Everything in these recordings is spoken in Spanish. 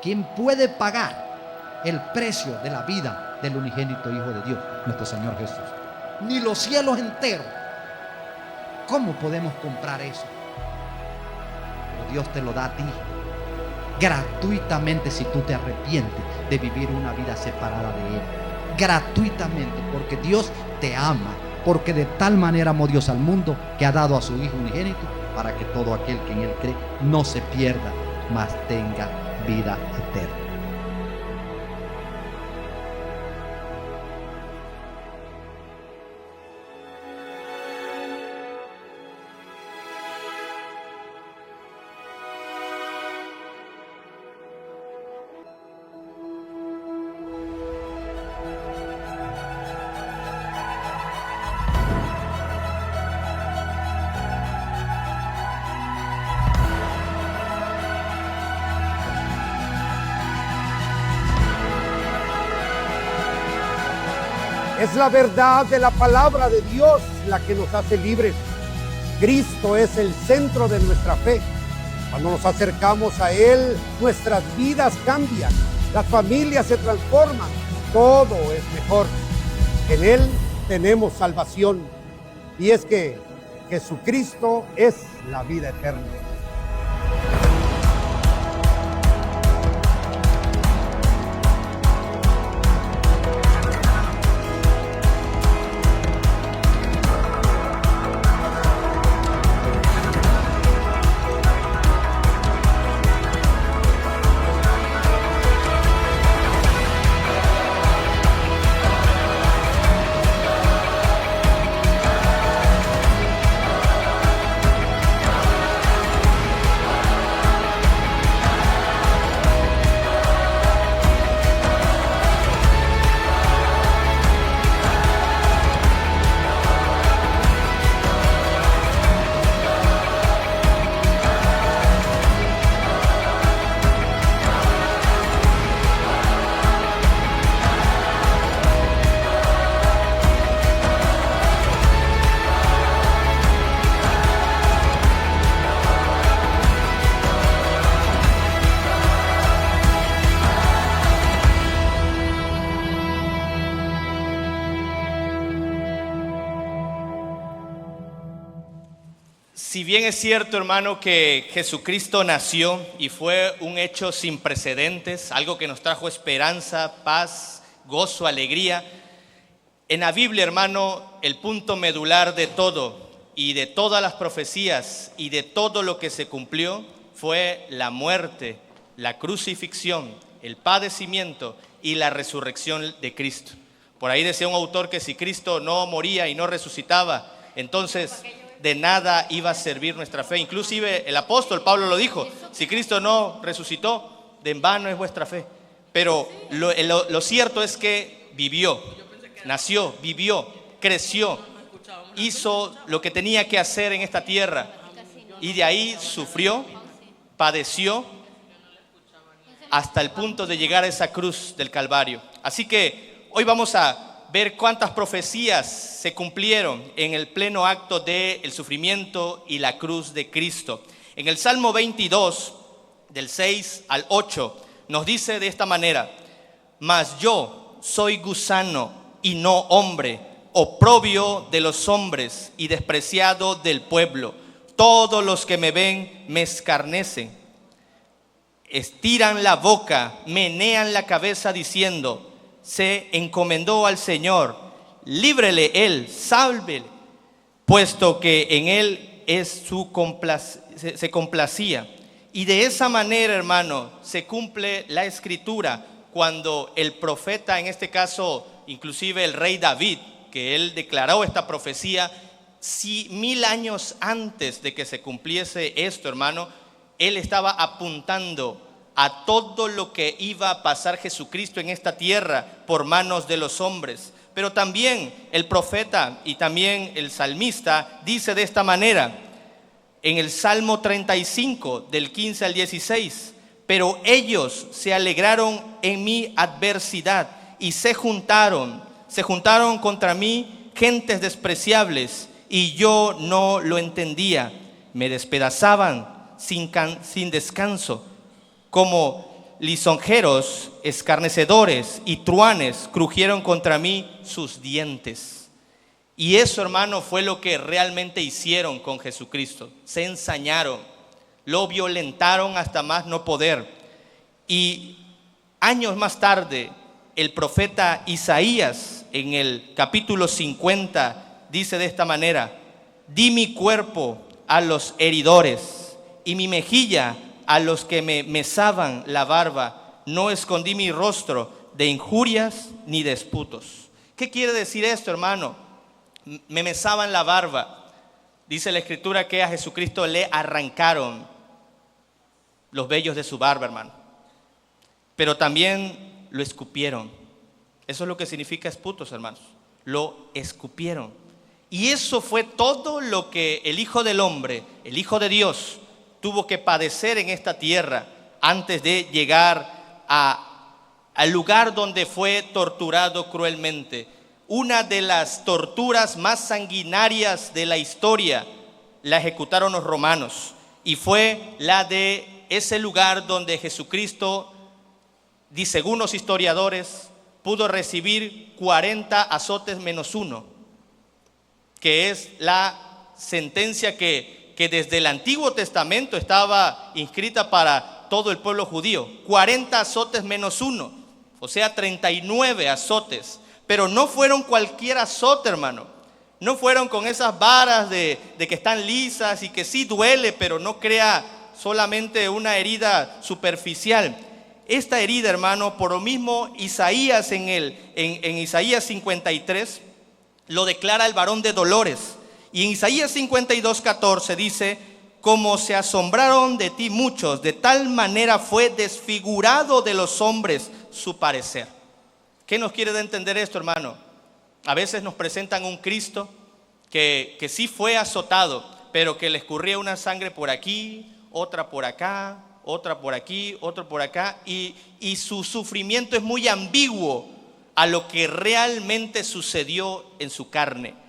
¿quién puede pagar el precio de la vida del unigénito Hijo de Dios, nuestro Señor Jesús? Ni los cielos enteros. ¿Cómo podemos comprar eso? Pero Dios te lo da a ti gratuitamente, si tú te arrepientes de vivir una vida separada de Él. Gratuitamente, porque Dios te ama, porque de tal manera amó Dios al mundo que ha dado a su Hijo unigénito, para que todo aquel que en Él cree no se pierda, mas tenga vida eterna. Es la verdad de la palabra de Dios la que nos hace libres. Cristo es el centro de nuestra fe. Cuando nos acercamos a Él, nuestras vidas cambian, las familias se transforman, todo es mejor. En Él tenemos salvación, y es que Jesucristo es la vida eterna. Si bien es cierto, hermano, que Jesucristo nació y fue un hecho sin precedentes, algo que nos trajo esperanza, paz, gozo, alegría, en la Biblia, hermano, el punto medular de todo y de todas las profecías y de todo lo que se cumplió fue la muerte, la crucifixión, el padecimiento y la resurrección de Cristo. Por ahí decía un autor que si Cristo no moría y no resucitaba, entonces de nada iba a servir nuestra fe. Inclusive el apóstol Pablo lo dijo: si Cristo no resucitó, de en vano es vuestra fe. Pero lo cierto es que vivió, nació, vivió, creció, hizo lo que tenía que hacer en esta tierra, y de ahí sufrió, padeció, hasta el punto de llegar a esa cruz del Calvario. Así que hoy vamos a ver cuántas profecías se cumplieron en el pleno acto del sufrimiento y la cruz de Cristo. En el Salmo 22, del 6 al 8, nos dice de esta manera: mas yo soy gusano y no hombre, oprobio de los hombres y despreciado del pueblo. Todos los que me ven me escarnecen, estiran la boca, menean la cabeza diciendo: se encomendó al Señor, líbrele Él, sálvele, puesto que en Él es se complacía. Y de esa manera, hermano, se cumple la Escritura cuando el profeta, en este caso, inclusive el rey David, que él declaró esta profecía, 1000 años antes de que se cumpliese esto, hermano, él estaba apuntando a todo lo que iba a pasar Jesucristo en esta tierra por manos de los hombres. Pero también el profeta y también el salmista dice de esta manera, en el Salmo 35, del 15 al 16: pero ellos se alegraron en mi adversidad y se juntaron contra mí gentes despreciables, y yo no lo entendía. Me despedazaban sin descanso, como lisonjeros, escarnecedores y truanes crujieron contra mí sus dientes. Y eso, hermano, fue lo que realmente hicieron con Jesucristo. Se ensañaron, lo violentaron hasta más no poder. Y años más tarde, el profeta Isaías, en el capítulo 50, dice de esta manera: di mi cuerpo a los heridores y mi mejilla a los que me mesaban la barba. No escondí mi rostro de injurias ni disputos. ¿Qué quiere decir esto, hermano? Me mesaban la barba. Dice la Escritura que a Jesucristo le arrancaron los vellos de su barba, hermano. Pero también lo escupieron. Eso es lo que significa esputos, hermanos. Lo escupieron. Y eso fue todo lo que el Hijo del Hombre, el Hijo de Dios, tuvo que padecer en esta tierra antes de llegar al lugar donde fue torturado cruelmente. Una de las torturas más sanguinarias de la historia la ejecutaron los romanos, y fue la de ese lugar donde Jesucristo, según los historiadores, pudo recibir 40 azotes menos uno, que es la sentencia que desde el Antiguo Testamento estaba inscrita para todo el pueblo judío. 40 azotes menos uno, o sea 39 azotes. Pero no fueron cualquier azote, hermano. No fueron con esas varas de que están lisas y que sí duele, pero no crea solamente una herida superficial. Esta herida, hermano, por lo mismo Isaías en Isaías 53 lo declara el varón de dolores. Y en Isaías 52:14 dice: como se asombraron de ti muchos, de tal manera fue desfigurado de los hombres su parecer. ¿Qué nos quiere de entender esto, hermano? A veces nos presentan un Cristo que sí fue azotado, pero que le escurría una sangre por aquí, otra por acá, otra por aquí, otra por acá, y su sufrimiento es muy ambiguo a lo que realmente sucedió en su carne.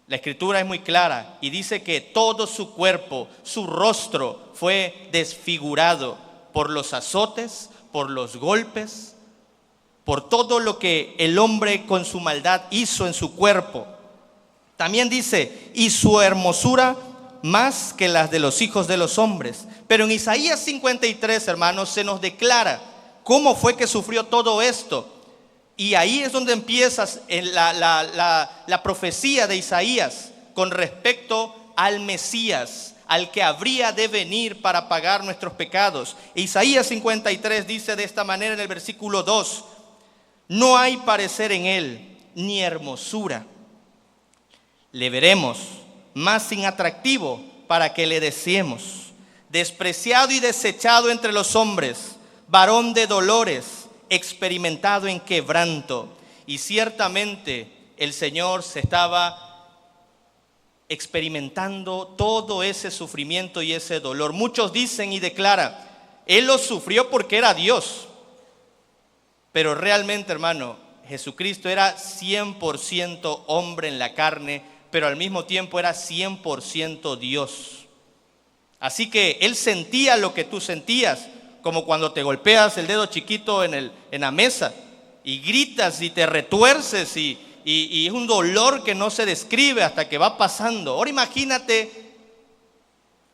La Escritura es muy clara y dice que todo su cuerpo, su rostro fue desfigurado por los azotes, por los golpes, por todo lo que el hombre con su maldad hizo en su cuerpo. También dice: y su hermosura más que las de los hijos de los hombres. Pero en Isaías 53, hermanos, se nos declara cómo fue que sufrió todo esto. Y ahí es donde empieza la profecía de Isaías con respecto al Mesías, al que habría de venir para pagar nuestros pecados. Isaías 53 dice de esta manera en el versículo 2: no hay parecer en él, ni hermosura. Le veremos, más sin atractivo, para que le deseemos. Despreciado y desechado entre los hombres, varón de dolores, experimentado en quebranto. Y ciertamente el Señor se estaba experimentando todo ese sufrimiento y ese dolor. Muchos dicen y declaran: Él lo sufrió porque era Dios. Pero realmente, hermano, Jesucristo era 100% hombre en la carne, pero al mismo tiempo era 100% Dios. Así que Él sentía lo que tú sentías, como cuando te golpeas el dedo chiquito en la mesa y gritas y te retuerces y es un dolor que no se describe hasta que va pasando. Ahora imagínate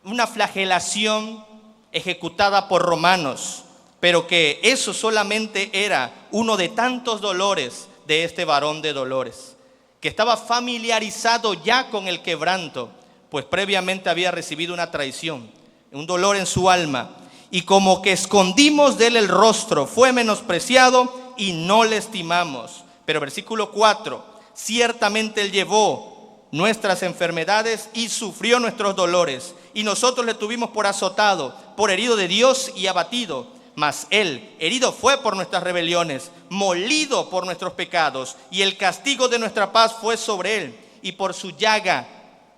una flagelación ejecutada por romanos, pero que eso solamente era uno de tantos dolores de este varón de dolores, que estaba familiarizado ya con el quebranto, pues previamente había recibido una traición, un dolor en su alma. Y como que escondimos de él el rostro, fue menospreciado y no le estimamos. Pero versículo 4: ciertamente él llevó nuestras enfermedades y sufrió nuestros dolores, y nosotros le tuvimos por azotado, por herido de Dios y abatido. Mas él herido fue por nuestras rebeliones, molido por nuestros pecados, y el castigo de nuestra paz fue sobre él, y por su llaga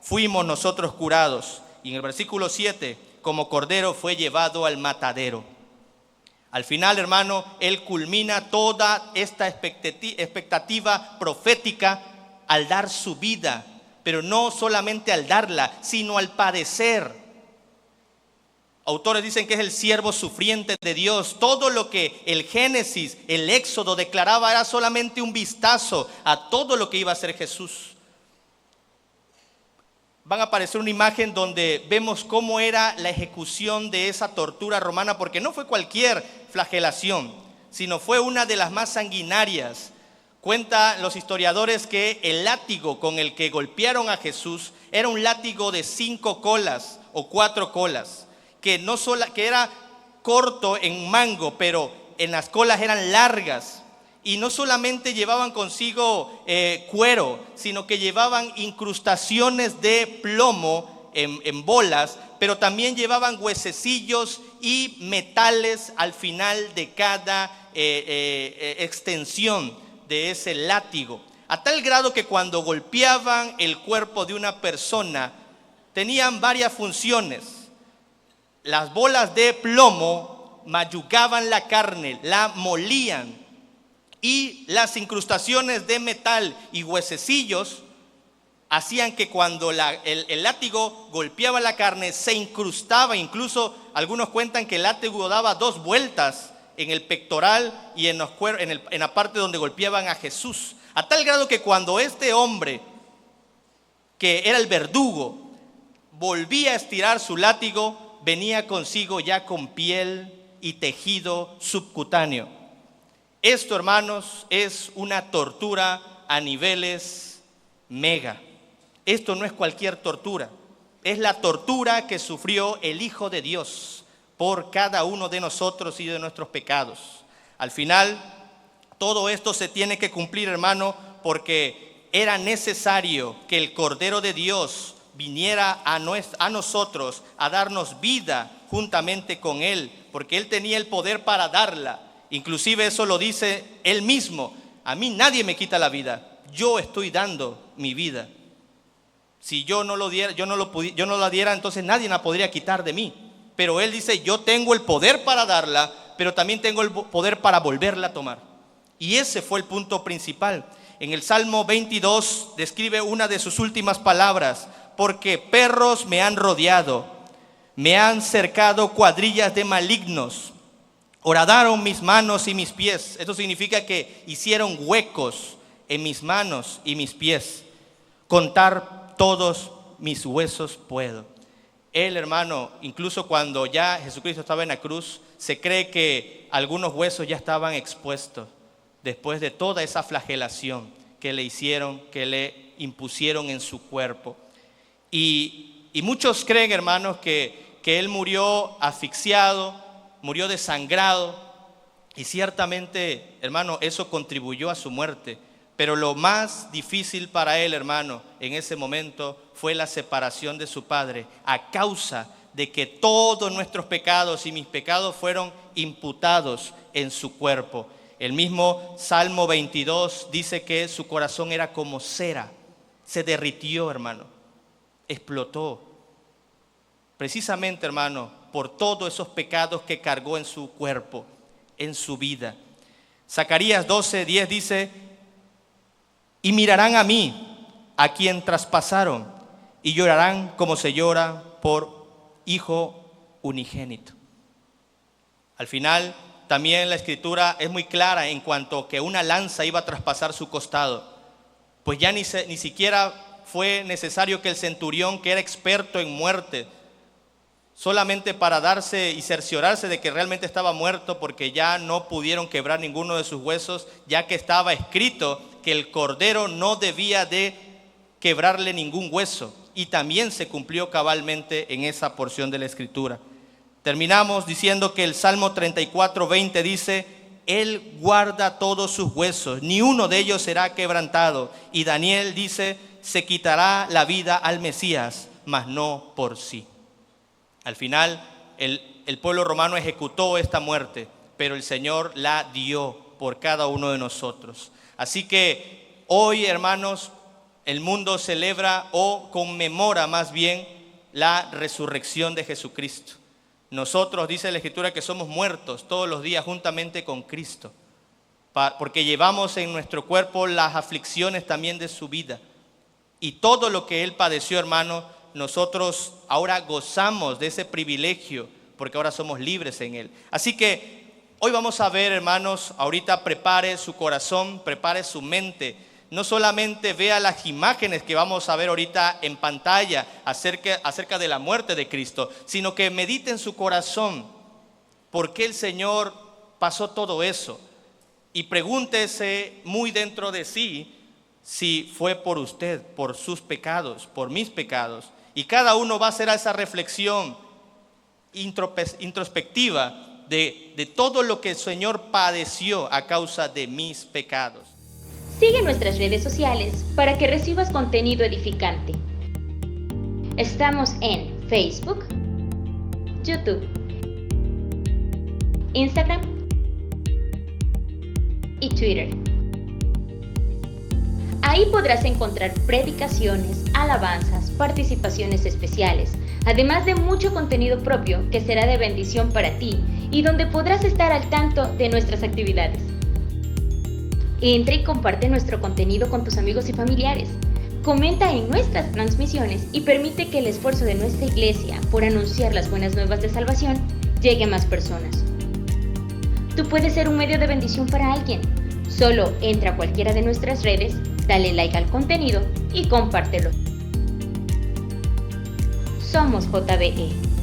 fuimos nosotros curados. Y en el versículo 7: como cordero fue llevado al matadero. Al final, hermano, Él culmina toda esta expectativa profética al dar su vida, pero no solamente al darla, sino al padecer. Autores dicen que es el siervo sufriente de Dios. Todo lo que el Génesis, el Éxodo declaraba era solamente un vistazo a todo lo que iba a hacer Jesús. Van a aparecer una imagen donde vemos cómo era la ejecución de esa tortura romana, porque no fue cualquier flagelación, sino fue una de las más sanguinarias. Cuentan los historiadores que el látigo con el que golpearon a Jesús era un látigo de 5 colas o 4 colas, que era corto en mango, pero en las colas eran largas. Y no solamente llevaban consigo cuero, sino que llevaban incrustaciones de plomo en bolas, pero también llevaban huesecillos y metales al final de cada extensión de ese látigo. A tal grado que cuando golpeaban el cuerpo de una persona, tenían varias funciones. Las bolas de plomo mayugaban la carne, la molían. Y las incrustaciones de metal y huesecillos hacían que cuando el látigo golpeaba la carne se incrustaba. Incluso algunos cuentan que el látigo daba 2 vueltas en el pectoral y en la parte donde golpeaban a Jesús. A tal grado que cuando este hombre, que era el verdugo, volvía a estirar su látigo, venía consigo ya con piel y tejido subcutáneo. Esto, hermanos, es una tortura a niveles mega. Esto no es cualquier tortura. Es la tortura que sufrió el Hijo de Dios por cada uno de nosotros y de nuestros pecados. Al final, todo esto se tiene que cumplir, hermano, porque era necesario que el Cordero de Dios viniera a nosotros a darnos vida juntamente con Él, porque Él tenía el poder para darla. Inclusive eso lo dice Él mismo: a mí nadie me quita la vida, yo estoy dando mi vida. Si yo no lo diera, yo no la diera, entonces nadie la podría quitar de mí. Pero Él dice: yo tengo el poder para darla, pero también tengo el poder para volverla a tomar. Y ese fue el punto principal. En el Salmo 22 describe una de sus últimas palabras: porque perros me han rodeado, me han cercado cuadrillas de malignos. Horadaron mis manos y mis pies. Esto significa que hicieron huecos en mis manos y mis pies. Contar todos mis huesos puedo. Él, hermano, incluso cuando ya Jesucristo estaba en la cruz, se cree que algunos huesos ya estaban expuestos después de toda esa flagelación que le hicieron, que le impusieron en su cuerpo. Y muchos creen, hermanos, que Él murió asfixiado, murió desangrado, y ciertamente, hermano, eso contribuyó a su muerte. Pero lo más difícil para Él, hermano, en ese momento fue la separación de su Padre, a causa de que todos nuestros pecados y mis pecados fueron imputados en su cuerpo. El mismo Salmo 22 dice que su corazón era como cera, se derritió, hermano, explotó. Precisamente, hermano, por todos esos pecados que cargó en su cuerpo, en su vida. Zacarías 12:10 dice: y mirarán a mí, a quien traspasaron, y llorarán como se llora por hijo unigénito. Al final, también la Escritura es muy clara en cuanto que una lanza iba a traspasar su costado. Pues ya ni siquiera fue necesario que el centurión, que era experto en muerte, solamente para darse y cerciorarse de que realmente estaba muerto, porque ya no pudieron quebrar ninguno de sus huesos, ya que estaba escrito que el Cordero no debía de quebrarle ningún hueso, y también se cumplió cabalmente en esa porción de la Escritura. Terminamos diciendo que el Salmo 34:20 dice: Él guarda todos sus huesos, ni uno de ellos será quebrantado. Y Daniel dice: se quitará la vida al Mesías, mas no por sí. Al final, el pueblo romano ejecutó esta muerte, pero el Señor la dio por cada uno de nosotros. Así que hoy, hermanos, el mundo celebra o conmemora más bien la resurrección de Jesucristo. Nosotros, dice la Escritura, que somos muertos todos los días juntamente con Cristo, porque llevamos en nuestro cuerpo las aflicciones también de su vida. Y todo lo que Él padeció, hermano, nosotros ahora gozamos de ese privilegio porque ahora somos libres en Él. Así que hoy vamos a ver, hermanos, ahorita prepare su corazón, prepare su mente. No solamente vea las imágenes que vamos a ver ahorita en pantalla acerca de la muerte de Cristo, sino que medite en su corazón por qué el Señor pasó todo eso. Y pregúntese muy dentro de sí si fue por usted, por sus pecados, por mis pecados. Y cada uno va a hacer esa reflexión introspectiva de todo lo que el Señor padeció a causa de mis pecados. Sigue nuestras redes sociales para que recibas contenido edificante. Estamos en Facebook, YouTube, Instagram y Twitter. Ahí podrás encontrar predicaciones, alabanzas, participaciones especiales, además de mucho contenido propio que será de bendición para ti y donde podrás estar al tanto de nuestras actividades. Entra y comparte nuestro contenido con tus amigos y familiares. Comenta en nuestras transmisiones y permite que el esfuerzo de nuestra iglesia por anunciar las buenas nuevas de salvación llegue a más personas. Tú puedes ser un medio de bendición para alguien. Solo entra a cualquiera de nuestras redes, dale like al contenido y compártelo. Somos JBE.